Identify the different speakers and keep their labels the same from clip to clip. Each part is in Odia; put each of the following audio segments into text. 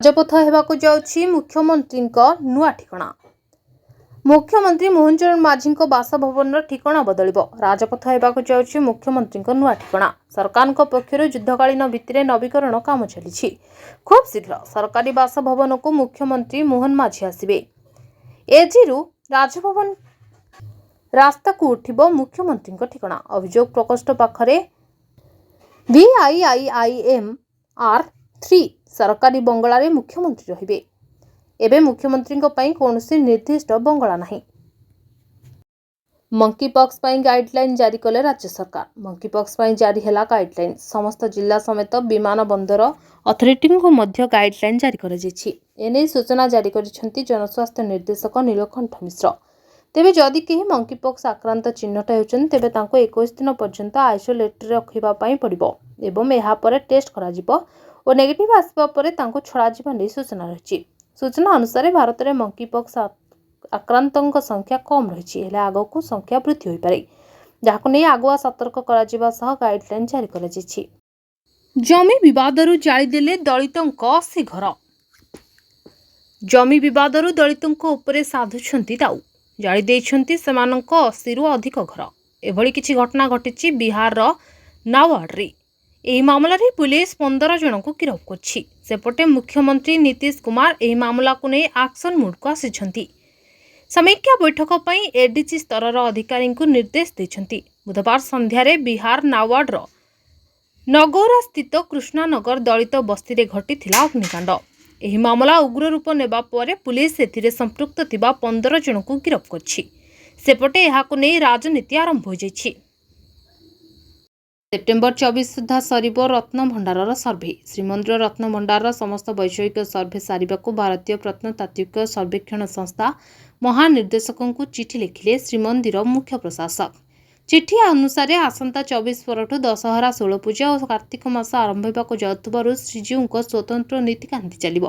Speaker 1: ରାଜପଥ ହେବାକୁ ଯାଉଛି ମୁଖ୍ୟମନ୍ତ୍ରୀଙ୍କ ନୂଆ ଠିକଣା। ମୁଖ୍ୟମନ୍ତ୍ରୀ ମୋହନ ଚରଣ ମାଝୀଙ୍କ ବାସଭବନର ଠିକଣା ବଦଳିବ। ରାଜପଥ ହେବାକୁ ଯାଉଛି ମୁଖ୍ୟମନ୍ତ୍ରୀଙ୍କ ନୂଆ ଠିକଣା। ସରକାରଙ୍କ ପକ୍ଷରୁ ଯୁଦ୍ଧକାଳୀନ ଭିତ୍ତିରେ ନବୀକରଣ କାମ ଚାଲିଛି। ଖୁବ୍ ଶୀଘ୍ର ସରକାରୀ ବାସଭବନକୁ ମୁଖ୍ୟମନ୍ତ୍ରୀ ମୋହନ ମାଝୀ ଆସିବେ। ଏଜିରୁ ରାଜଭବନ ରାସ୍ତାକୁ ଉଠିବ ମୁଖ୍ୟମନ୍ତ୍ରୀଙ୍କ ଠିକଣା। ଅଭିଯୋଗ ପ୍ରକୋଷ୍ଠ ପାଖରେ VIIIMR3 ସରକାରୀ ବଙ୍ଗଳାରେ ମୁଖ୍ୟମନ୍ତ୍ରୀ ରହିବେ। ଏବେ ମୁଖ୍ୟମନ୍ତ୍ରୀଙ୍କ ପାଇଁ କୌଣସି ନିର୍ଦ୍ଦିଷ୍ଟ ବଙ୍ଗଳା ନାହିଁ। ମଙ୍କିପକ୍ସ ପାଇଁ ଗାଇଡଲାଇନ୍ ଜାରି କଲେ ରାଜ୍ୟ ସରକାର। ମଙ୍କିପକ୍ସ ପାଇଁ ଜାରି ହେଲା ଗାଇଡଲାଇନ୍। ସମସ୍ତ ଜିଲ୍ଲା ସମେତ ବିମାନ ବନ୍ଦର ଅଥରିଟିଙ୍କୁ ମଧ୍ୟ ଗାଇଡଲାଇନ୍ ଜାରି କରାଯାଇଛି। ଏନେଇ ସୂଚନା ଜାରି କରିଛନ୍ତି ଜନସ୍ୱାସ୍ଥ୍ୟ ନିର୍ଦ୍ଦେଶକ ନୀଳକଣ୍ଠ ମିଶ୍ର। ତେବେ ଯଦି କେହି ମଙ୍କିପକ୍ସ ଆକ୍ରାନ୍ତ ଚିହ୍ନଟ ହେଉଛନ୍ତି ତେବେ ତାଙ୍କୁ 21 ଦିନ ପର୍ଯ୍ୟନ୍ତ ଆଇସୋଲେଟରେ ରଖିବା ପାଇଁ ପଡ଼ିବ ଏବଂ ଏହାପରେ ଟେଷ୍ଟ କରାଯିବ ଓ ନେଗେଟିଭ୍ ଆସିବା ପରେ ତାଙ୍କୁ ଛଡ଼ାଯିବା ନେଇ ସୂଚନା ରହିଛି। ସୂଚନା ଅନୁସାରେ ଭାରତରେ ମଙ୍କିପକ୍ସ ଆକ୍ରାନ୍ତଙ୍କ ସଂଖ୍ୟା କମ୍ ରହିଛି, ହେଲେ ଆଗକୁ ସଂଖ୍ୟା ବୃଦ୍ଧି ହୋଇପାରେ, ଯାହାକୁ ନେଇ ଆଗୁଆ ସତର୍କ କରାଯିବା ସହ ଗାଇଡଲାଇନ୍ ଜାରି କରାଯାଇଛି। ଜମି ବିବାଦରୁ ଜାଳିଦେଲେ ଦଳିତଙ୍କ 80 ଘର। ଜମି ବିବାଦରୁ ଦଳିତଙ୍କ ଉପରେ ସାଧୁଛନ୍ତି ଦାଉ। ଜାଳି ଦେଇଛନ୍ତି ସେମାନଙ୍କ 80ରୁ ଅଧିକ ଘର। ଏଭଳି କିଛି ଘଟଣା ଘଟିଛି ବିହାରର ନାୱାଡରେ। ଏହି ମାମଲାରେ ପୁଲିସ 15 ଜଣଙ୍କୁ ଗିରଫ କରିଛି। ସେପଟେ ମୁଖ୍ୟମନ୍ତ୍ରୀ ନୀତିଶ କୁମାର ଏହି ମାମଲାକୁ ନେଇ ଆକ୍ସନ ମୁଡ୍କୁ ଆସିଛନ୍ତି। ସମୀକ୍ଷା ବୈଠକ ପାଇଁ ଏଡିଜି ସ୍ତରର ଅଧିକାରୀଙ୍କୁ ନିର୍ଦ୍ଦେଶ ଦେଇଛନ୍ତି। ବୁଧବାର ସନ୍ଧ୍ୟାରେ ବିହାର ନାୱାଡର ନଗୌରା ସ୍ଥିତ କୃଷ୍ଣାନଗର ଦଳିତ ବସ୍ତିରେ ଘଟିଥିଲା ଅଗ୍ନିକାଣ୍ଡ। ଏହି ମାମଲା ଉଗ୍ର ରୂପ ନେବା ପରେ ପୁଲିସ ଏଥିରେ ସମ୍ପୃକ୍ତ ଥିବା 15 ଜଣଙ୍କୁ ଗିରଫ କରିଛି। ସେପଟେ ଏହାକୁ ନେଇ ରାଜନୀତି ଆରମ୍ଭ ହୋଇଯାଇଛି। ସେପ୍ଟେମ୍ବର 24 ସୁଦ୍ଧା ସରିବ ରତ୍ନଭଣ୍ଡାରର ସର୍ଭେ। ଶ୍ରୀମନ୍ଦିର ରତ୍ନଭଣ୍ଡାରର ସମସ୍ତ ବୈଷୟିକ ସର୍ଭେ ସାରିବାକୁ ଭାରତୀୟ ପ୍ରତ୍ନତାତ୍ତ୍ୱିକ ସର୍ବେକ୍ଷଣ ସଂସ୍ଥା ମହାନିର୍ଦ୍ଦେଶକଙ୍କୁ ଚିଠି ଲେଖିଲେ ଶ୍ରୀମନ୍ଦିର ମୁଖ୍ୟ ପ୍ରଶାସକ। ଚିଠି ଅନୁସାରେ ଆସନ୍ତା 24 ପରଠୁ ଦଶହରା, ଷୋଳପୂଜା ଓ କାର୍ତ୍ତିକ ମାସ ଆରମ୍ଭ ହେବାକୁ ଯାଉଥିବାରୁ ଶ୍ରୀଜୀଉଙ୍କ ସ୍ୱତନ୍ତ୍ର ନୀତିକାନ୍ତି ଚାଲିବ।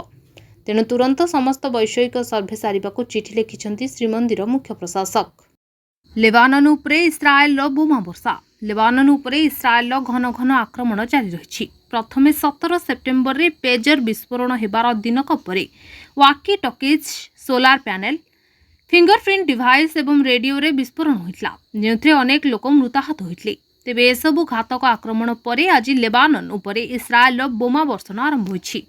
Speaker 1: ତେଣୁ ତୁରନ୍ତ ସମସ୍ତ ବୈଷୟିକ ସର୍ଭେ ସାରିବାକୁ ଚିଠି ଲେଖିଛନ୍ତି ଶ୍ରୀମନ୍ଦିର ମୁଖ୍ୟ ପ୍ରଶାସକ। ଲେବାନନ ଉପରେ ଇସ୍ରାଏଲର ବୋମା ବର୍ଷା। ଲେବାନନ ଉପରେ ଇସ୍ରାଏଲର ଘନ ଘନ ଆକ୍ରମଣ ଜାରି ରହିଛି। ପ୍ରଥମେ 17 ସେପ୍ଟେମ୍ବରରେ ପେଜର ବିସ୍ଫୋରଣ ହେବାର ଦିନକ ପରେ walkie talkies, solar panel, fingerprint device ଏବଂ ରେଡିଓରେ ବିସ୍ଫୋରଣ ହୋଇଥିଲା, ଯେଉଁଥିରେ ଅନେକ ଲୋକ ମୃତାହତ ହୋଇଥିଲେ। ତେବେ ଏସବୁ ଘାତକ ଆକ୍ରମଣ ପରେ ଆଜି ଲେବାନନ ଉପରେ ଇସ୍ରାଏଲର ବୋମା ବର୍ଷଣ ଆରମ୍ଭ ହୋଇଛି।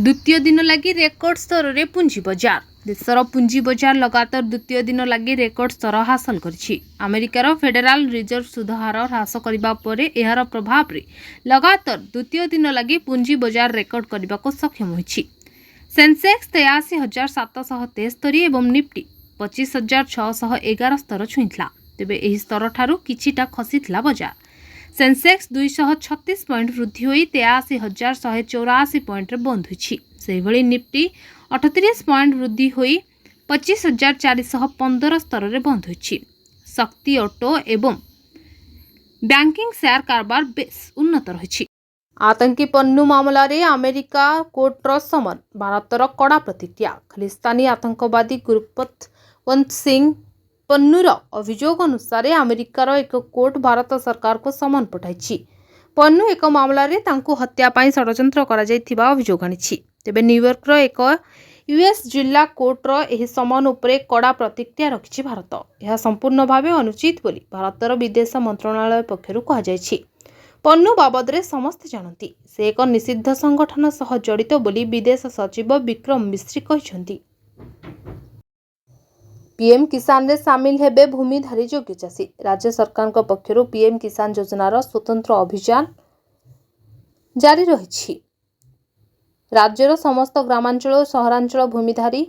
Speaker 1: ଦ୍ୱିତୀୟ ଦିନ ଲାଗି ରେକର୍ଡ ସ୍ତରରେ ପୁଞ୍ଜି ବଜାର। ଦେଶର ପୁଞ୍ଜି ବଜାର ଲଗାତାର ଦ୍ୱିତୀୟ ଦିନ ଲାଗି ରେକର୍ଡ ସ୍ତର ହାସଲ କରିଛି। ଆମେରିକାର ଫେଡେରାଲ ରିଜର୍ଭ ସୁଧ ହାର ହ୍ରାସ କରିବା ପରେ ଏହାର ପ୍ରଭାବରେ ଲଗାତାର ଦ୍ୱିତୀୟ ଦିନ ଲାଗି ପୁଞ୍ଜି ବଜାର ରେକର୍ଡ କରିବାକୁ ସକ୍ଷମ ହୋଇଛି। ସେନ୍ସେକ୍ସ 83,773 ଏବଂ ନିଫ୍ଟି 25,611 ସ୍ତର ଛୁଇଁଥିଲା। ତେବେ ଏହି ସ୍ତରଠାରୁ କିଛିଟା ଖସିଥିଲା ବଜାର। ସେନ୍ସେକ୍ସ 236 ପଏଣ୍ଟ ବୃଦ୍ଧି ହୋଇ 83,184 ପଏଣ୍ଟରେ ବନ୍ଦ ହୋଇଛି। ସେହିଭଳି ନିଫ୍ଟି 38 ପଏଣ୍ଟ ବୃଦ୍ଧି ହୋଇ 25,415 ସ୍ତରରେ ବନ୍ଦ ହୋଇଛି। ଶକ୍ତି, ଅଟୋ ଏବଂ ବ୍ୟାଙ୍କିଂ ସେୟାର କାରବାର ବେଶ୍ ଉନ୍ନତ ରହିଛି। ଆତଙ୍କୀ ପନ୍ନୁ ମାମଲାରେ ଆମେରିକା କୋର୍ଟର ସମନ, ଭାରତର କଡ଼ା ପ୍ରତିକ୍ରିୟା। ଖାଲିସ୍ତାନୀ ଆତଙ୍କବାଦୀ ଗୁରପତୱନ୍ତ ସିଂ ପନ୍ନୁର ଅଭିଯୋଗ ଅନୁସାରେ ଆମେରିକାର ଏକ କୋର୍ଟ ଭାରତ ସରକାରକୁ ସମନ ପଠାଇଛି। ପନ୍ନୁ ଏକ ମାମଲାରେ ତାଙ୍କୁ ହତ୍ୟା ପାଇଁ ଷଡ଼ଯନ୍ତ୍ର କରାଯାଇଥିବା ଅଭିଯୋଗ ଆଣିଛି। ତେବେ ନ୍ୟୁୟର୍କର ଏକ ୟୁଏସ୍ ଜିଲ୍ଲା କୋର୍ଟର ଏହି ସମନ ଉପରେ କଡ଼ା ପ୍ରତିକ୍ରିୟା ରଖିଛି ଭାରତ। ଏହା ସମ୍ପୂର୍ଣ୍ଣ ଭାବେ ଅନୁଚିତ ବୋଲି ଭାରତର ବିଦେଶ ମନ୍ତ୍ରଣାଳୟ ପକ୍ଷରୁ କୁହାଯାଇଛି। ପନ୍ନୁ ବାବଦରେ ସମସ୍ତେ ଜାଣନ୍ତି। ସେ ଏକ ନିଷିଦ୍ଧ ସଂଗଠନ ସହ ଜଡ଼ିତ ବୋଲି ବିଦେଶ ସଚିବ ବିକ୍ରମ ମିଶ୍ରି କହିଛନ୍ତି। ପିଏମ୍ କିଷାନରେ ସାମିଲ ହେବେ ଭୂମିଧାରୀ ଯୋଗ୍ୟ ଚାଷୀ। ରାଜ୍ୟ ସରକାରଙ୍କ ପକ୍ଷରୁ ପିଏମ୍ କିଷାନ ଯୋଜନାର ସ୍ୱତନ୍ତ୍ର ଅଭିଯାନ ଜାରି ରହିଛି। ରାଜ୍ୟର ସମସ୍ତ ଗ୍ରାମାଞ୍ଚଳ ଓ ସହରାଞ୍ଚଳ ଭୂମିଧାରୀ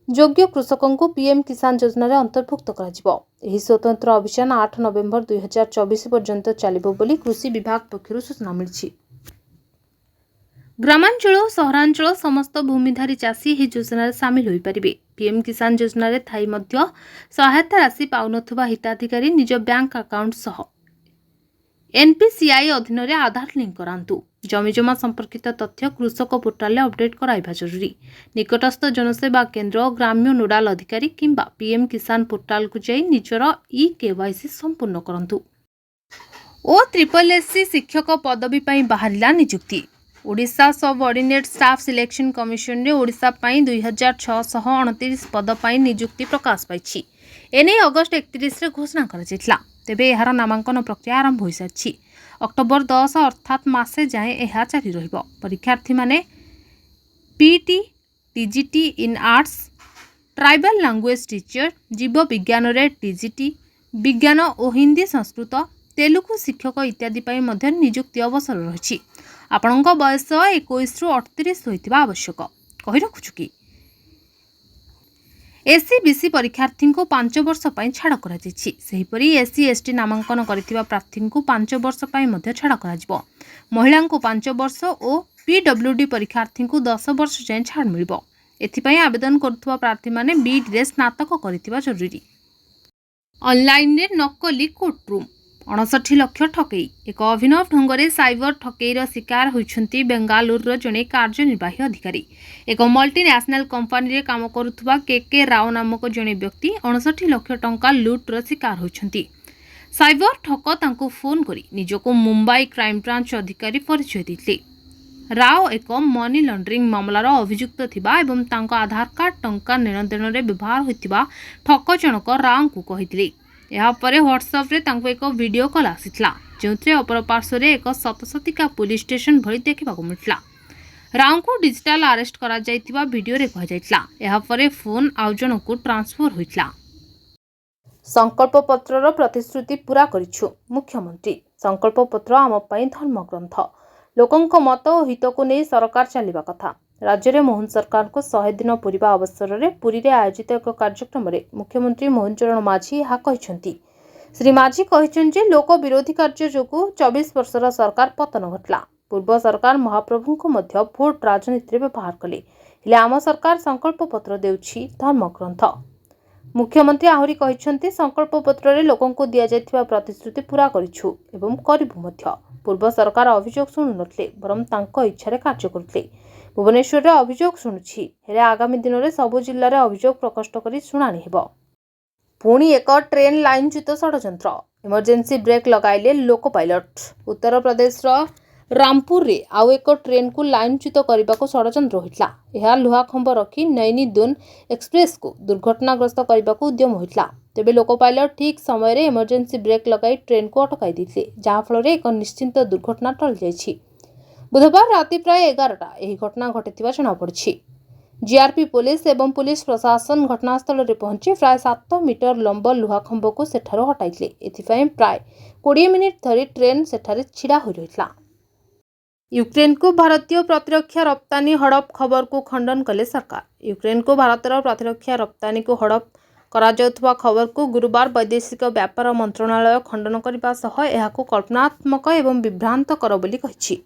Speaker 1: ଯୋଗ୍ୟ କୃଷକଙ୍କୁ ପିଏମ୍ କିଷାନ ଯୋଜନାରେ ଅନ୍ତର୍ଭୁକ୍ତ କରାଯିବ। ଏହି ସ୍ୱତନ୍ତ୍ର ଅଭିଯାନ 8 ନଭେମ୍ବର 2024 ପର୍ଯ୍ୟନ୍ତ ଚାଲିବ ବୋଲି କୃଷି ବିଭାଗ ପକ୍ଷରୁ ସୂଚନା ମିଳିଛି। ଗ୍ରାମାଞ୍ଚଳ ଓ ସହରାଞ୍ଚଳ ସମସ୍ତ ଭୂମିଧାରୀ ଚାଷୀ ଏହି ଯୋଜନାରେ ସାମିଲ ହୋଇପାରିବେ। ପିଏମ୍ କିଷାନ ଯୋଜନାରେ ଥାଇ ମଧ୍ୟ ସହାୟତା ରାଶି ପାଉନଥିବା ହିତାଧିକାରୀ ନିଜ ବ୍ୟାଙ୍କ ଆକାଉଣ୍ଟ ସହ ଏନ୍ପିସିଆଇ ଅଧୀନରେ ଆଧାର ଲିଙ୍କ କରାନ୍ତୁ। ଜମିଜମା ସମ୍ପର୍କିତ ତଥ୍ୟ କୃଷକ ପୋର୍ଟାଲରେ ଅପଡେଟ୍ କରାଇବା ଜରୁରୀ। ନିକଟସ୍ଥ ଜନସେବା କେନ୍ଦ୍ର, ଗ୍ରାମ୍ୟ ନୋଡାଲ ଅଧିକାରୀ କିମ୍ବା ପିଏମ୍ କିଷାନ ପୋର୍ଟାଲକୁ ଯାଇ ନିଜର ଇକେୱାଇସି ସମ୍ପୂର୍ଣ୍ଣ କରନ୍ତୁ। OSSC ଶିକ୍ଷକ ପଦବୀ ପାଇଁ ବାହାରିଲା ନିଯୁକ୍ତି। Odisha subordinate staff selection commission रे ओडिशा पई 2629 पद पई नियुक्ति प्रकाश पाइछि। एने अगस्त 31 रे घोषणा कराଯାଇଥିଲା। तेबे एहार नामांकन प्रक्रिया आरंभ होई साछि। अक्टोबर 10 अर्थात मासे जाए एहा जारी रहिबो। परीक्षार्थी माने PT TGT in arts, tribal language teacher, जीव विज्ञान रे टीजीटी, विज्ञान और हिंदी संस्कृत, तेलुगु शिक्षक इत्यादि पई मध्य नियुक्ति अवसर रही। आपणक बयस 21 रु 38 होइतिबा आवश्यक कहि रखुछु कि एससी बीसी परीक्षार्थी को 5 वर्ष पई छाड़ करा जायछि। सेहिपरि एससी एसटी नामांकन करथिबा प्रार्थी को 5 वर्ष पई मध्य छाड़ करा जिवो। महिला को 5 वर्ष और पीडब्ल्यूडी परीक्षार्थी को 10 वर्ष जाय छाड़ मिलिबो। एथिपई आवेदन करुवा प्रार्थी माने बीडी रे स्नातक करथिबा जरूरी। ऑनलाइन रे नकली कोर्टरूम 59 लाख ठकई। एक अभिनव ढंगरे साइबर ठकईर शिकार होइछंती बेंगालुरुर जणे कार्यनिर्वाही अधिकारी। एक मल्टीनेशनल कंपनी रे काम करुथुबा के राव नामक जणे व्यक्ति 59 लाख टंका लुट्र शिकार होइछंती। साइबर ठक तांको फोन करी निजको मुंबई क्राइम ब्रांच अधिकारी परिचय दिले। राव एक मनी लॉन्ड्रिंग मामलार अभियुक्त थिबा एवं तांको आधार कार्ड टंका लेनदेन रे व्यवहार होइतिबा ठक जनक राव को कहिथिले। या परे व्हाट्सएप रे तांको एक वीडियो कॉल आसीथिला जोंथे अपर पार्श्व रे एक सतसतिका पुलिस स्टेशन भଳି देखिबाको मिलथिला। राव को डिजिटल अरेस्ट करा जायतिबा वीडियो रे कहा जायतिला। या परे फोन आउ जनकु ट्रांसफर होइथिला। संकल्प पत्रर प्रतिश्रुति पूरा करिछु मुख्यमंत्री। संकल्प पत्र आम पई धर्म ग्रंथ। लोकंक मत और हित को नहीं सरकार चलिबा कथा। राज्य में मोहन सरकार को 100 दिन पूरा अवसर में पुरी रे आयोजित एक कार्यक्रम में मुख्यमंत्री मोहन चरण माझी यह कहते। श्री माझी कहते लोक विरोधी कार्य जो 24 वर्षर सरकार पतन घटला। पूर्व सरकार महाप्रभु को मध्य भोट राजनीति में व्यवहार कले। हेले आम सरकार संकल्प पत्र देउछि धर्मग्रंथ। मुख्यमंत्री आहरी कहते संकल्प पत्र रे लोकन को दिया जायथिबा प्रतिश्रुति पूरा करिछु एवं करिबु मध्य। पूर्व सरकार अभियोग शुणु नथिले बरम तांको इच्छा रे कार्य करथिले। भुवनेश्वर रे अभियोग शुणुछि हेले आगामी दिन में सबु जिल्ला रे अभियोग प्रकोष्ठ करी शुणाणी हेबो। पुणी एक ट्रेन लाइनच्युत षड्यंत्र। इमरजेंसी ब्रेक लगाइले लोको पायलट। उत्तर प्रदेश रामपुर रे आउ एक ट्रेन को लाइनच्युत करने को षड्यंत्र होइतला। यह लुहा खंभ रखी नैनी दून एक्सप्रेस को दुर्घटनाग्रस्त करने को उद्यम होइतला। तेबे लोको पायलट ठीक समय रे इमरजेंसी ब्रेक लगाई ट्रेन को अटकाई दिथिले जहाँ फल एक निश्चिंत दुर्घटना टल जायछि। बुधवार राति प्राय 11टा यह घटना घटिथिबा जଣା पड़छि। जीआरपी पुलिस एवं पुलिस प्रशासन घटनास्थल रे पहुंची प्राय 7 मीटर लंब लुहा खंभ को सेठारो हटाइथिले। एथिपई प्राय 20 मिनिट धरी ट्रेन सेठारे छिड़ा होई रहितला। यूक्रेन को भारतीय प्रतिरक्षा रप्तानी हड़प खबर को खंडन कले सरकार। यूक्रेन को भारतर प्रतिरक्षा रप्तानी को हड़प करा जाउथबा खबर को गुरुवार वैदेशिक व्यापार मंत्रणालय खंडन करबा सह एहाको कल्पनात्मक एवं विभ्रांतकर बोली कहिछि।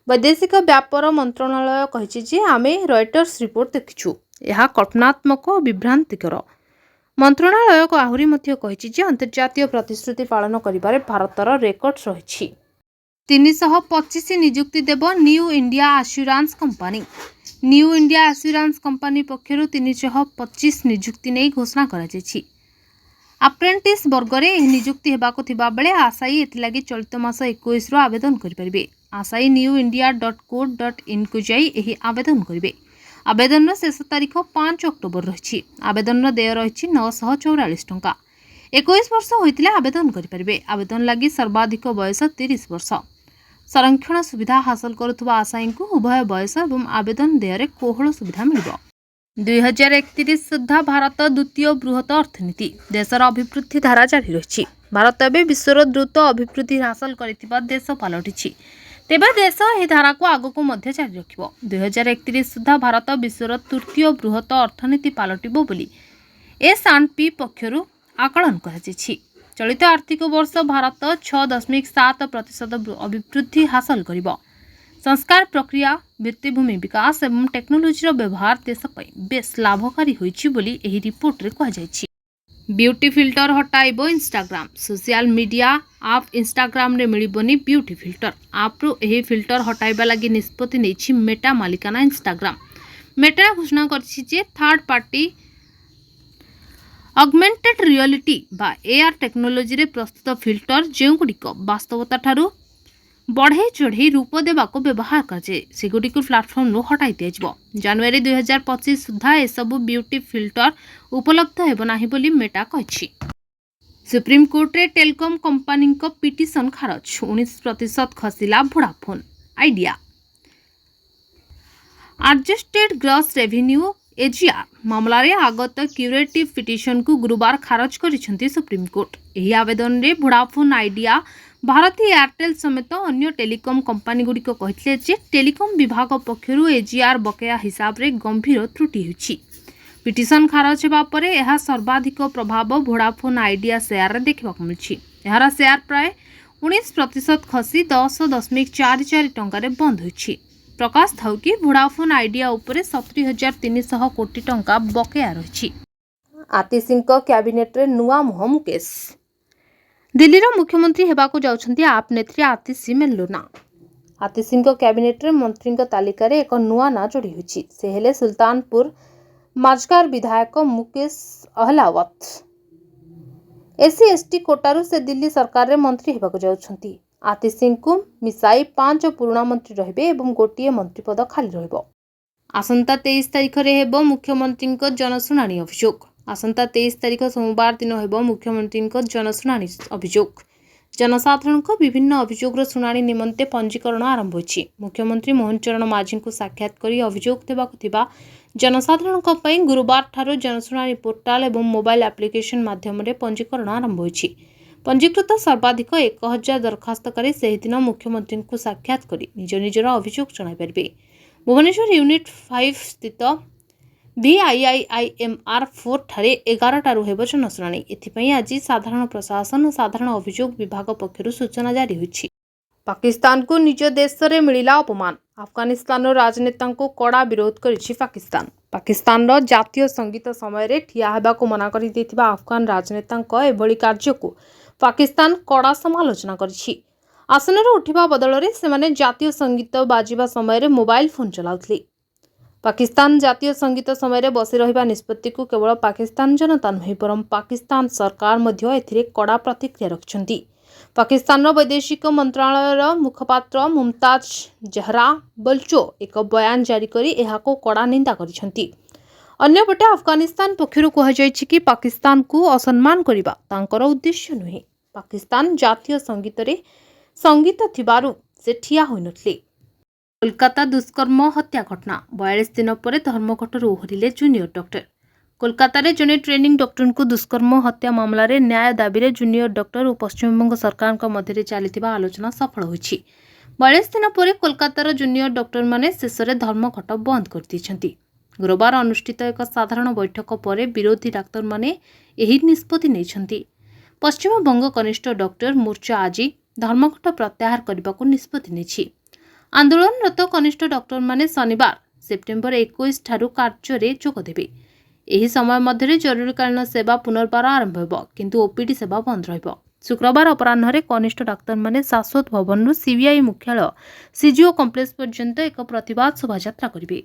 Speaker 1: वैदेशिक व्यापार मंत्रणालय कहिछि जे आमे रॉयटर्स रिपोर्ट देखिछु यह कल्पनात्मक और विभ्रांतिकर। मंत्रणालय को आहुरी मध्य कहिछि जे अंतर्जातीय प्रतिश्रुति पालन करिबारे भारतर रेकर्ड रहिछि। 325 नियुक्ति देव New India Assurance Company. New India Assurance Company पक्षरु 325 नियुक्ति नहीं घोषणा करा जायछि। अप्रेंटिस वर्ग रे नियुक्ति हेबाको थिबा बेले आशायी एथिलागी चलित मास 21 रु आवेदन करि परिबे। आशायी newindia.co.in को जाई एही आवेदन करिवे। आवेदन शेष तारीख 5 अक्टोबर रही। आवेदन देय रही 944 टंका। 21 वर्ष होइतिले आवेदन करि परिबे। आवेदन लागि सर्वाधिक बयस 30 वर्ष। संरक्षण सुविधा हासिल करुवा आशायी को उभय बयस एवं आवेदन देय कोहल सुविधा मिलिबो। 2031 सुधा भारत द्वितीय बृहत अर्थनीति। देशर अभिवृद्धि धारा जारी रही। भारत एवं विश्वर द्रुत अभिवृद्धि हासिल करितिबा देश पलटिछि। तेबे देश यह धारा को आगक मध्य जारी रखिबो। 2031 सुधा भारत विश्वर तृतीय बृहत अर्थनीति पलटिबो बोली S&P पक्षरु आकलन कराଯାଇଛି। चलित आर्थिक वर्ष भारत 6.7% अभिवृद्धि हासिल करिबो। संस्कार प्रक्रिया भित्तिभूमि विकास एवं टेक्नोलोजी व्यवहार देश बेस लाभकारी होइछि बोली एही रिपोर्ट रे कहा जायछि। ब्यूटी फिल्टर हटाइबो इंस्टाग्राम। सोशल मीडिया आप इंस्टाग्राम रे मिलिबोनी ब्यूटी फिल्टर। आप रो एही फिल्टर हटाइबा लागि निष्पत्ति नेछि मेटा मालिकाना इंस्टाग्राम। मेटा घोषणा करछि जे थर्ड पार्टी ऑगमेंटेड रियलिटी बा एआर टेक्नोलोजी रे प्रस्तुत फिल्टर जेउ गुडिक वास्तवता ठारू बढ़े चढ़े रूप देवाक व्यवहार कराए सेगुड़ी प्लाटफर्म हटाई दिया। जनवरी 2025 सुधा एसबू ब्यूटी फिल्टर उपलब्ध हेब नाही बोली मेटा कहिछि। सुप्रीमकोर्ट रे टेलीकॉम कंपनी पिटिशन खारज 19% खसिला Vodafone Idea. Adjusted gross revenue AGR मामलें आगत क्यूरेटिव पिटिशन को गुरुवार खारज करिसेंती सुप्रीमकोर्ट। एही आवेदन रे वोडाफोन आइडिया भारती एयरटेल समेत अन्य टेलीकॉम कंपनी गुड़िक कहिथिले जे टेलीकॉम विभाग पक्षरु एजीआर बकेया हिसाब रे गंभीर त्रुटि होछि। पिटिशन खारज हेबा परे एहा सर्वाधिक प्रभाव वोडाफोन आइडिया शेयर रे देखिबाक मिलछि। एहार शेयर प्राय 19% खसी 10.44 टंका रे बंद होछि। प्रकाश थाउ कि वोडाफोन आइडिया उपरे 70,300 कोटी टंका बकेया रही। आतिश सिंह कैबिनेट रे नुआ मुह मुकेश। दिल्लीर मुख्यमंत्री हेबाकु जाउछंती आप नेत्री आतिश मेल्लोना। आतिश सिंह कैबिनेट रे मंत्री तालिका रे एक नुआ ना जोड़ी होछि। से हेले सुल्तानपुर माजगार विधायक मुकेश अहलावत। एससी एसटी कोटारू से दिल्ली सरकार रे मंत्री हेबाकु जाउछंती। आतिश सिंह को मिसाई 5 पुराणा मंत्री रहिबे एवं गोटिए मंत्री पद खाली रहिबो। आसंता 23 तारिख रे हेबो मुख्यमंत्री जनशुणाणी अभियोग। आसंता 23 तारिख सोमवार दिन हेबो मुख्यमंत्री जनशुणाणी अभियोग। जनसाधारण विभिन्न अभियोगर शुणाणी निमंते पंजीकरण आरंभ होछि। मुख्यमंत्री मोहन चरण माझी को साक्षात करी अभियोग देबाकु थिबा जनसाधारण पई गुरुवार ठारो जनशुणाणी पोर्टाल एवं मोबाइल एप्लिकेशन माध्यम रे पंजीकरण आरंभ होछि। पंजीकृत सर्वाधिक 1000 दरखास्तकारी से दिन मुख्यमंत्री को साक्षात करी निज निजर अभियोग जणाई पारिबे। भुवनेश्वर यूनिट 5 स्थित VIIIMR 4 ठारे 11 टारू हेब जनशुणाणी। एथिपई आज साधारण प्रशासन और साधारण अभियोग विभाग पक्षरु सूचना जारी होछि। पाकिस्तान को निज देश रे मिलिला अपमान। अफगानिस्तान राजनेता को कड़ा विरोध करिछि पाकिस्तान। पाकिस्तान जातीय संगीत समय रे ठिया हेबाकु मना करि देथिबा अफगान राजनेता एभली कार्य को पाकिस्तान कड़ा समालोचना करिछि। आसनर उठिबा बदल रे सेमाने जातीय संगीत बाजिबा समय रे मोबाइल फोन चलाउथले। पाकिस्तान जातीय संगीत समय रे बसी रहिबा निष्पत्ति को केवल पाकिस्तान जनता नुहे बरम पाकिस्तान सरकार मध्य एथिरे कड़ा प्रतिक्रिया रखिछंती। पाकिस्तान वैदेशिक मंत्रालय मुखपात्र मुमताज जहरा बल्चो एक बयान जारी करी एहाको कड़ा निंदा करिछंती। अन्यपटे अफगानिस्तान पक्षरु कहुଯାଇଛି कि पाकिस्तान को असम्मान करिबा तांकर उद्देश्य नुहे। पाकिस्तान जातीय संगीत रे संगीत थिबारु से ठिया होई नथले। कोलकाता दुष्कर्म हत्या घटना 42 दिन पर धर्मघटरू ओहरिले जूनियर डॉक्टर। कोलकाता रे जने ट्रेनिंग डॉक्टर को दुष्कर्म हत्या मामला रे न्याय दाबी रे जूनियर डॉक्टर और पश्चिमबंग सरकार का मध्य चलीथिबा आलोचना सफल होईछि। 42 दिन पर कोलकातार जूनियर डॉक्टर माने शेष रे धर्मघट बंद कर दिछंती। गुरुवार अनुष्ठित एक साधारण बैठक पर विरोधी डाक्तर माने एही निष्पत्ति नेछंती। पश्चिमबंग कनिष्ठ डॉक्टर मोर्चा आज धर्मघट प्रत्याहार करबाकू निष्पत्ति नेछि। आंदोलनरत कनिष्ठ डॉक्टर माने शनिवार सेप्टेम्बर 21 ठारू कार्य रे जोग देबे। एही समय मध्य जरूरीकालीन सेवा पुनर्बार आरंभ हेबो किंतु ओपीडी सेवा बंद रहिबो। शुक्रवार अपराह्न कानिष्ठ डाक्तर माने शाश्वत भवन रु सीबीआई मुख्यालय सीजीओ कम्प्लेक्स पर्यंत एक प्रतिवाद शोभायात्रा करिवे।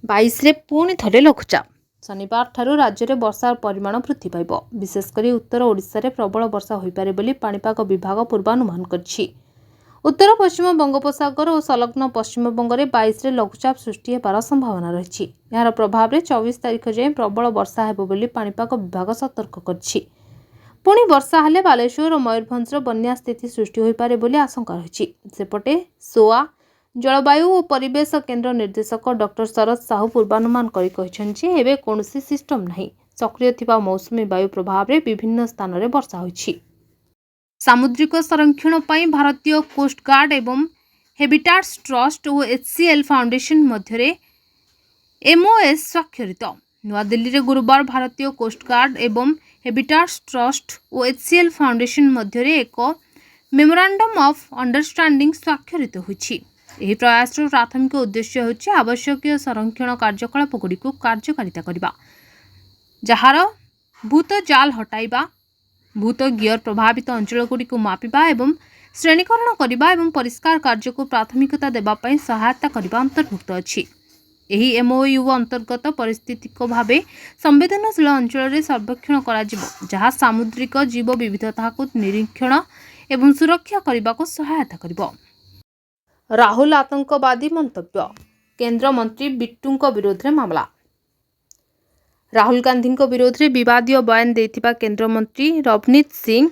Speaker 1: 22 रे पुणी थरे लघुचाप। शनिवार ठारू राज्य में वर्षार परिमाण वृद्धि पाइब। विशेषकर उत्तर ओडिशा रे प्रबल वर्षा होइपारे बोली पाणीपाग विभाग पूर्वानुमान करछि। उत्तर पश्चिम बंगोपसागर और संलग्न पश्चिमबंग में 22 रे लघुचाप सृष्टि होबार संभावना रही। यार प्रभाव में 24 तारिख जाए प्रबल वर्षा हेबो बोली पाणीपाग विभाग सतर्क करछि। पुणी वर्षा हेले बालेश्वर और मयूरभंजर बन्या स्थिति सृष्टि होइपारे बोली आशंका रही। सेपटे सोआ जलवायु और परिवेश केन्द्र निर्देशक डॉक्टर शरद साहू पूर्वानुमान करी कौनसी सिस्टम नहीं। सक्रिय थिबा मौसुमी वायु प्रभाव में विभिन्न स्थान में वर्षा होइछि। सामुद्रिक संरक्षण पर भारतीय कोस्टगार्ड एवं हेबिटाट्स ट्रस्ट और HCL फाउंडेशन मध्य MOS स्वाक्षरित। नवा दिल्ली में गुरुवार भारतीय कोस्टगार्ड एवं हेबिटाट्स ट्रस्ट और HCL फाउंडेशन मध्य एक मेमोरांडम ऑफ अंडरस्टैंडिंग स्वाक्षरित होइछि। एही प्रयासर प्राथमिक उद्देश्य होछि आवश्यक संरक्षण कार्यकलाप गुड़िक कार्यकारिता करबा, जहार भूत जाल हटाइबा, भूत गियर प्रभावित अंचल गुड़िक मापिबा एवं श्रेणीकरण करबा एवं परिष्कार कार्य को प्राथमिकता देबा पई सहायता करबा अंतर्भुक्त अछि। एही MOU अंतर्गत परिस्थितिक भावे संवेदनशील अंचल रे सर्वेक्षण करा जिवो, जहा सामुद्रिक जीव विविधता को निरीक्षण एवं सुरक्षा करबा को सहायता करबो। ରାହୁଲ ଆତଙ୍କବାଦୀ ମନ୍ତବ୍ୟ। କେନ୍ଦ୍ରମନ୍ତ୍ରୀ ବିଟ୍ଟୁଙ୍କ ବିରୋଧରେ ମାମଲା। ରାହୁଲ ଗାନ୍ଧୀଙ୍କ ବିରୋଧରେ ବିବାଦୀୟ ବୟାନ ଦେଇଥିବା କେନ୍ଦ୍ରମନ୍ତ୍ରୀ ରବନୀତ ସିଂ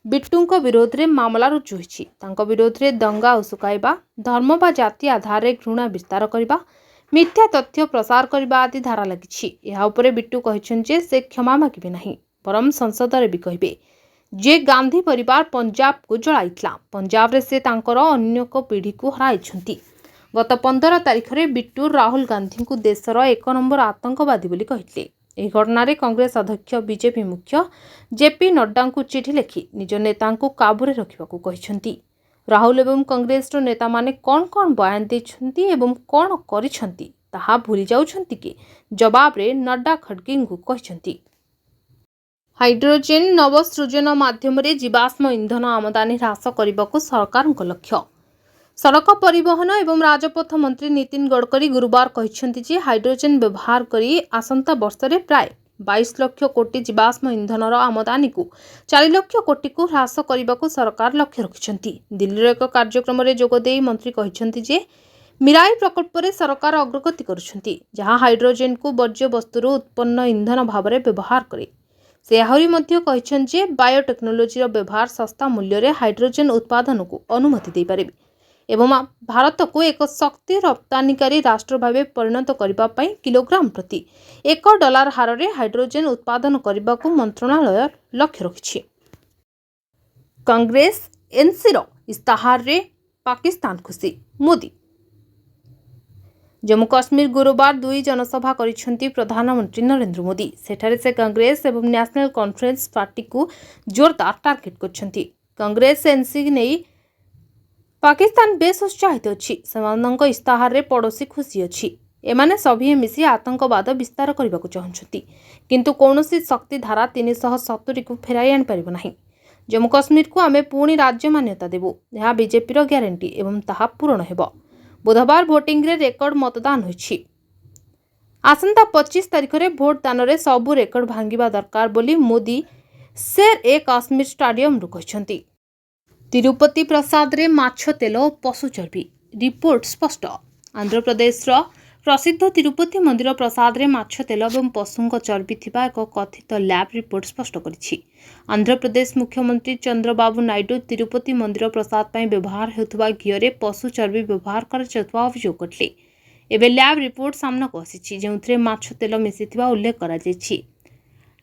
Speaker 1: ବିଟ୍ଟୁଙ୍କ ବିରୋଧରେ ମାମଲା ରୁଜୁ ହୋଇଛି। ତାଙ୍କ ବିରୋଧରେ ଦଙ୍ଗା ଉସୁକାଇବା, ଧର୍ମ ବା ଜାତି ଆଧାରରେ ଘୃଣା ବିସ୍ତାର କରିବା, ମିଥ୍ୟା ତଥ୍ୟ ପ୍ରସାର କରିବା ଆଦି ଧାରା ଲାଗିଛି। ଏହା ଉପରେ ବିଟ୍ଟୁ କହିଛନ୍ତି ଯେ ସେ କ୍ଷମା ମାଗିବେ ନାହିଁ, ବରଂ ସଂସଦରେ ବି କହିବେ ଯେ ଗାନ୍ଧୀ ପରିବାର ପଞ୍ଜାବକୁ ଜଳାଇଥିଲା। ପଞ୍ଜାବରେ ସେ ତାଙ୍କର ଅନ୍ୟ ଏକ ପିଢ଼ିକୁ ହରାଇଛନ୍ତି। ଗତ 15 ତାରିଖରେ ବିଟ୍ଟୁ ରାହୁଲ ଗାନ୍ଧୀଙ୍କୁ ଦେଶର 1 ନମ୍ବର ଆତଙ୍କବାଦୀ ବୋଲି କହିଥିଲେ। ଏହି ଘଟଣାରେ କଂଗ୍ରେସ ଅଧ୍ୟକ୍ଷ ବିଜେପି ମୁଖ୍ୟ ଜେପି ନଡ୍ଡାଙ୍କୁ ଚିଠି ଲେଖି ନିଜ ନେତାଙ୍କୁ କାବୁରେ ରଖିବାକୁ କହିଛନ୍ତି। ରାହୁଲ ଏବଂ କଂଗ୍ରେସର ନେତାମାନେ କ'ଣ ବୟାନ ଦେଇଛନ୍ତି ଏବଂ କ'ଣ କରିଛନ୍ତି ତାହା ଭୁଲି ଯାଉଛନ୍ତି କି? ଜବାବରେ ନଡ୍ଡା ଖଡଗେଙ୍କୁ କହିଛନ୍ତି, ହାଇଡ୍ରୋଜେନ ନବସୃଜନ ମାଧ୍ୟମରେ ଜୀବାଶ୍ମ ଇନ୍ଧନ ଆମଦାନୀ ହ୍ରାସ କରିବାକୁ ସରକାରଙ୍କ ଲକ୍ଷ୍ୟ। ସଡ଼କ ପରିବହନ ଏବଂ ରାଜପଥ ମନ୍ତ୍ରୀ ନୀତିନ ଗଡ଼କରୀ ଗୁରୁବାର କହିଛନ୍ତି ଯେ ହାଇଡ୍ରୋଜେନ ବ୍ୟବହାର କରି ଆସନ୍ତା ବର୍ଷରେ ପ୍ରାୟ 22 ଲକ୍ଷ କୋଟି ଜୀବାଶ୍ମ ଇନ୍ଧନର ଆମଦାନୀକୁ 4 ଲକ୍ଷ କୋଟିକୁ ହ୍ରାସ କରିବାକୁ ସରକାର ଲକ୍ଷ୍ୟ ରଖିଛନ୍ତି। ଦିଲ୍ଲୀର ଏକ କାର୍ଯ୍ୟକ୍ରମରେ ଯୋଗଦେଇ ମନ୍ତ୍ରୀ କହିଛନ୍ତି ଯେ ମିରାଇ ପ୍ରକଳ୍ପରେ ସରକାର ଅଗ୍ରଗତି କରୁଛନ୍ତି, ଯାହା ହାଇଡ୍ରୋଜେନକୁ ବର୍ଜ୍ୟବସ୍ତୁରୁ ଉତ୍ପନ୍ନ ଇନ୍ଧନ ଭାବରେ ବ୍ୟବହାର କରେ। ସେ ଆହୁରି ମଧ୍ୟ କହିଛନ୍ତି ଯେ ବାୟୋଟେକ୍ନୋଲୋଜିର ବ୍ୟବହାର ଶସ୍ତା ମୂଲ୍ୟରେ ହାଇଡ୍ରୋଜେନ ଉତ୍ପାଦନକୁ ଅନୁମତି ଦେଇପାରିବେ ଏବଂ ଭାରତକୁ ଏକ ଶକ୍ତି ରପ୍ତାନିକାରୀ ରାଷ୍ଟ୍ର ଭାବେ ପରିଣତ କରିବା ପାଇଁ କିଲୋଗ୍ରାମ ପ୍ରତି $1 ହାରରେ ହାଇଡ୍ରୋଜେନ ଉତ୍ପାଦନ କରିବାକୁ ମନ୍ତ୍ରଣାଳୟ ଲକ୍ଷ୍ୟ ରଖିଛି। କଂଗ୍ରେସ ଏନ୍ସିର ଇସ୍ତାହାରରେ ପାକିସ୍ତାନ ଖୁସି। ମୋଦି ଜମ୍ମୁ କାଶ୍ମୀର ଗୁରୁବାର 2 ଜନସଭା କରିଛନ୍ତି ପ୍ରଧାନମନ୍ତ୍ରୀ ନରେନ୍ଦ୍ର ମୋଦି। ସେଠାରେ ସେ କଂଗ୍ରେସ ଏବଂ ନ୍ୟାସନାଲ କନଫରେନ୍ସ ପାର୍ଟିକୁ ଜୋରଦାର ଟାର୍ଗେଟ କରିଛନ୍ତି। କଂଗ୍ରେସ ଏନ୍ସି ନେଇ ପାକିସ୍ତାନ ବେଶ ଉତ୍ସାହିତ ଅଛି। ସେମାନଙ୍କ ଇସ୍ତାହାରରେ ପଡ଼ୋଶୀ ଖୁସି ଅଛି। ଏମାନେ ସଭିଏ ମିଶି ଆତଙ୍କବାଦ ବିସ୍ତାର କରିବାକୁ ଚାହୁଁଛନ୍ତି, କିନ୍ତୁ କୌଣସି ଶକ୍ତି ଧାରା 370କୁ ଫେରାଇ ଆଣିପାରିବ ନାହିଁ। ଜମ୍ମୁ କାଶ୍ମୀରକୁ ଆମେ ପୁଣି ରାଜ୍ୟ ମାନ୍ୟତା ଦେବୁ, ଏହା ବିଜେପିର ଗ୍ୟାରେଣ୍ଟି ଏବଂ ତାହା ପୂରଣ ହେବ। ବୁଧବାର ଭୋଟିଂରେ ରେକର୍ଡ ମତଦାନ ହୋଇଛି। ଆସନ୍ତା 25 ତାରିଖରେ ଭୋଟ ଦାନରେ ସବୁ ରେକର୍ଡ ଭାଙ୍ଗିବା ଦରକାର ବୋଲି ମୋଦି ଶେର-ଏ-କାଶ୍ମୀର ଷ୍ଟାଡିୟମରୁ କହିଛନ୍ତି। ତିରୁପତି ପ୍ରସାଦରେ ମାଛ ତେଲ ଓ ପଶୁ ଚର୍ବି, ରିପୋର୍ଟ ସ୍ପଷ୍ଟ। ଆନ୍ଧ୍ରପ୍ରଦେଶର ପ୍ରସିଦ୍ଧ ତିରୁପତି ମନ୍ଦିର ପ୍ରସାଦରେ ମାଛ ତେଲ ଏବଂ ପଶୁଙ୍କ ଚର୍ବି ଥିବା ଏକ କଥିତ ଲ୍ୟାବ୍ ରିପୋର୍ଟ ସ୍ପଷ୍ଟ କରିଛି। ଆନ୍ଧ୍ରପ୍ରଦେଶ ମୁଖ୍ୟମନ୍ତ୍ରୀ ଚନ୍ଦ୍ରବାବୁ ନାଇଡୁ ତିରୁପତି ମନ୍ଦିର ପ୍ରସାଦ ପାଇଁ ବ୍ୟବହାର ହେଉଥିବା ଘିଅରେ ପଶୁ ଚର୍ବି ବ୍ୟବହାର କରାଯାଉଥିବା ଅଭିଯୋଗ କରିଥିଲେ। ଏବେ ଲ୍ୟାବ୍ ରିପୋର୍ଟ ସାମ୍ନାକୁ ଆସିଛି, ଯେଉଁଥିରେ ମାଛ ତେଲ ମିଶିଥିବା ଉଲ୍ଲେଖ କରାଯାଇଛି।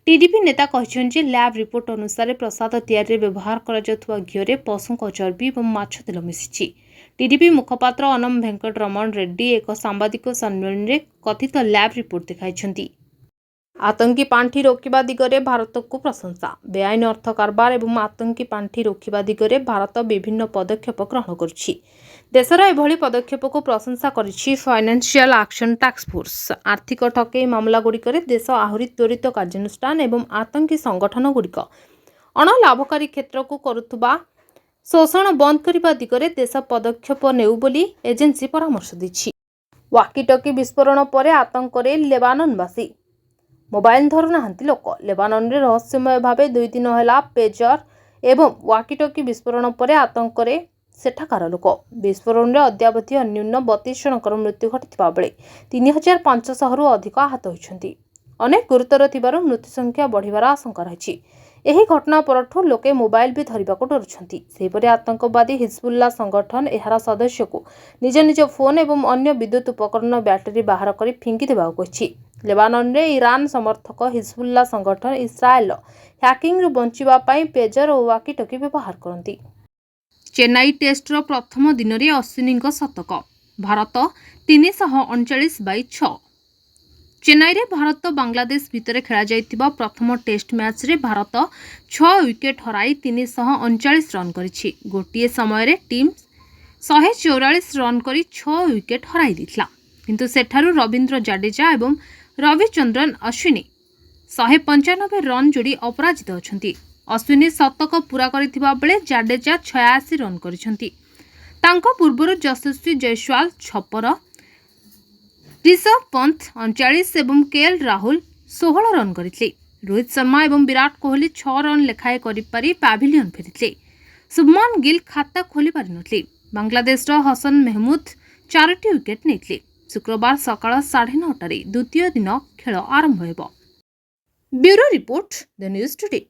Speaker 1: ଟିଡିପି ନେତା କହିଛନ୍ତି ଯେ ଲ୍ୟାବ୍ ରିପୋର୍ଟ ଅନୁସାରେ ପ୍ରସାଦ ତିଆରିରେ ବ୍ୟବହାର କରାଯାଉଥିବା ଘିଅରେ ପଶୁଙ୍କ ଚର୍ବି ଏବଂ ମାଛ ତେଲ ମିଶିଛି। ଟିଡିପି ମୁଖପାତ୍ର ଅନମ ଭେଙ୍କଟ ରମଣ ରେଡ୍ଡି ଏକ ସାମ୍ବାଦିକ ସମ୍ମିଳନୀରେ କଥିତ ଲ୍ୟାବ୍ ରିପୋର୍ଟ ଦେଖାଇଛନ୍ତି। ଆତଙ୍କୀ ପାଣ୍ଠି ରୋକିବା ଦିଗରେ ଭାରତକୁ ପ୍ରଶଂସା। ବେଆଇନ ଅର୍ଥ କାରବାର ଏବଂ ଆତଙ୍କୀ ପାଣ୍ଠି ରୋକିବା ଦିଗରେ ଭାରତ ବିଭିନ୍ନ ପଦକ୍ଷେପ ଗ୍ରହଣ କରୁଛି। ଦେଶର ଏଭଳି ପଦକ୍ଷେପକୁ ପ୍ରଶଂସା କରିଛି ଫାଇନାନ୍ସିଆଲ ଆକ୍ସନ ଟାସ୍କ ଫୋର୍ସ। ଆର୍ଥିକ ଠକେଇ ମାମଲାଗୁଡ଼ିକରେ ଦେଶ ଆହୁରି ତ୍ୱରିତ କାର୍ଯ୍ୟାନୁଷ୍ଠାନ ଏବଂ ଆତଙ୍କୀ ସଂଗଠନଗୁଡ଼ିକ ଅଣଲାଭକାରୀ କ୍ଷେତ୍ରକୁ କରୁଥିବା ଶୋଷଣ ବନ୍ଦ କରିବା ଦିଗରେ ଦେଶ ପଦକ୍ଷେପ ନେଉ ବୋଲି ଏଜେନ୍ସି ପରାମର୍ଶ ଦେଇଛି। ୱାକିଟକି ବିସ୍ଫୋରଣ ପରେ ଆତଙ୍କରେ ଲେବାନନବାସୀ। ମୋବାଇଲ ଧରୁନାହାନ୍ତି ଲୋକ। ଲେବାନନରେ ରହସ୍ୟମୟ ଭାବେ 2 ଦିନ ହେଲା ପେଜର ଏବଂ ୱାକିଟକି ବିସ୍ଫୋରଣ ପରେ ଆତଙ୍କରେ ସେଠାକାର ଲୋକ। ବିସ୍ଫୋରଣରେ ଅଦ୍ୟାବଧି ଅନ୍ୟୁନ 32 ଜଣଙ୍କର ମୃତ୍ୟୁ ଘଟିଥିବା ବେଳେ 3500ରୁ ଅଧିକ ଆହତ ହୋଇଛନ୍ତି। ଅନେକ ଗୁରୁତର ଥିବାରୁ ମୃତ୍ୟୁ ସଂଖ୍ୟା ବଢ଼ିବାର ଆଶଙ୍କା ରହିଛି। ଏହି ଘଟଣା ପରଠୁ ଲୋକେ ମୋବାଇଲ ବି ଧରିବାକୁ ଡରୁଛନ୍ତି। ସେହିପରି ଆତଙ୍କବାଦୀ ହିଜବୁଲ୍ଲା ସଂଗଠନ ଏହାର ସଦସ୍ୟକୁ ନିଜ ନିଜ ଫୋନ୍ ଏବଂ ଅନ୍ୟ ବିଦ୍ୟୁତ୍ ଉପକରଣ ବ୍ୟାଟେରୀ ବାହାର କରି ଫିଙ୍ଗି ଦେବାକୁ କହିଛି। ଲେବାନନରେ ଇରାନ ସମର୍ଥକ ହିଜବୁଲ୍ଲା ସଂଗଠନ ଇସ୍ରାଏଲର ହ୍ୟାକିଂରୁ ବଞ୍ଚିବା ପାଇଁ ପେଜର ଓ ୱାକିଟକି ବ୍ୟବହାର କରନ୍ତି। ଚେନ୍ନାଇ ଟେଷ୍ଟର ପ୍ରଥମ ଦିନରେ ଅଶ୍ୱିନୀଙ୍କ ଶତକ। ଭାରତ 339/6। ଚେନ୍ନାଇରେ ଭାରତ ବାଂଲାଦେଶ ଭିତରେ ଖେଳାଯାଇଥିବା ପ୍ରଥମ ଟେଷ୍ଟ ମ୍ୟାଚ୍ରେ ଭାରତ 6 ୱିକେଟ୍ ହରାଇ 339 ରନ୍ କରିଛି। ଗୋଟିଏ ସମୟରେ ଟିମ୍ 144 ରନ୍ କରି 6 ୱିକେଟ୍ ହରାଇ ଦେଇଥିଲା, କିନ୍ତୁ ସେଠାରୁ ରବୀନ୍ଦ୍ର ଜାଡେଜା ଏବଂ ରବିଚନ୍ଦ୍ରନ ଅଶ୍ୱିନୀ 195 ରନ୍ ଯୋଡ଼ି ଅପରାଜିତ ଅଛନ୍ତି। ଅଶ୍ୱିନୀ ଶତକ ପୂରା କରିଥିବା ବେଳେ ଜାଡେଜା 86 ରନ୍ କରିଛନ୍ତି। ତାଙ୍କ ପୂର୍ବରୁ ଯଶସ୍ୱୀ ଜୟସ୍ୱାଲ 56, ରିଷଭ ପନ୍ଥ 39 ଏବଂ କେଏଲ୍ ରାହୁଲ 16 ରନ୍ କରିଥିଲେ। ରୋହିତ ଶର୍ମା ଏବଂ ବିରାଟ କୋହଲି 6 ରନ୍ ଲେଖାଏଁ କରିପାରି ପ୍ୟାଭିଲିୟନ୍ ଫେରିଥିଲେ। ଶୁଭମନ ଗିଲ୍ ଖାତା ଖୋଲି ପାରିନଥିଲେ। बांग्लादेशर हसन मेहमूद 4टी विकेट नेइथिले। शुक्रवार सकाळ 9:30 द्वितीय दिन खेल आरंभ हेबो। Bureau report the news today.